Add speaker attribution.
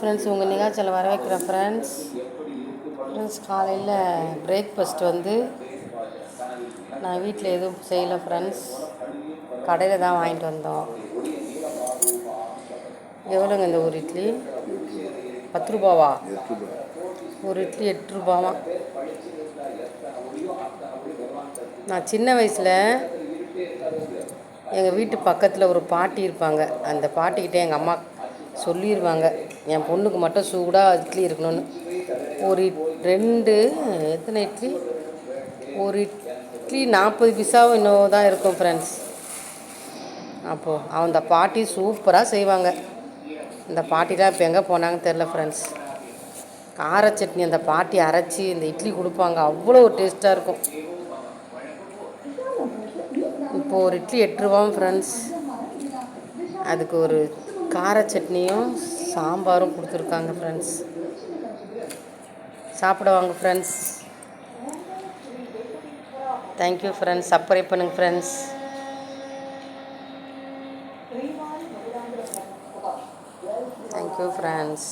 Speaker 1: Friends, உங்கள் நிகழ்ச்சியில் வர வைக்கிறேன் ஃப்ரெண்ட்ஸ். காலையில் பிரேக்ஃபாஸ்ட் வந்து நான் வீட்டில் எதுவும் செய்யலை ஃப்ரெண்ட்ஸ். கடையில் தான் வாங்கிட்டு வந்தோம். எவ்வளோங்க இந்த ஒரு இட்லி? 10 ரூபாவா? ஒரு இட்லி 8 ரூபாவா? நான் சின்ன வயசில் எங்கள் வீட்டு பக்கத்தில் ஒரு பாட்டி இருப்பாங்க. அந்த பாட்டிக்கிட்டே எங்கள் அம்மா சொல்லிடுவாங்க, என் பொண்ணுக்கு மட்டும் சூடாக இட்லி இருக்கணும்னு. ஒரு எத்தனை இட்லி? ஒரு இட்லி 40 பைசாவும் இன்னும் தான் இருக்கும் ஃப்ரெண்ட்ஸ். அப்போது அந்த பாட்டி சூப்பராக செய்வாங்க. இந்த பாட்டிலாம் இப்போ எங்கே போனாங்கன்னு தெரில ஃப்ரெண்ட்ஸ். கார சட்னி அந்த பாட்டி அரைச்சி இந்த இட்லி கொடுப்பாங்க, அவ்வளோ ஒரு டேஸ்ட்டாக இருக்கும். இப்போது ஒரு இட்லி 8 ரூபாவும் ஃப்ரெண்ட்ஸ். அதுக்கு ஒரு கார சட்னியும் சாம்பாரும் கொடுத்துருக்காங்க ஃப்ரெண்ட்ஸ். சாப்பிட வாங்க ஃப்ரெண்ட்ஸ். Thank you friends. சப்ஸ்கிரைப் பண்ணுங்கள் ஃப்ரெண்ட்ஸ். Thank you friends.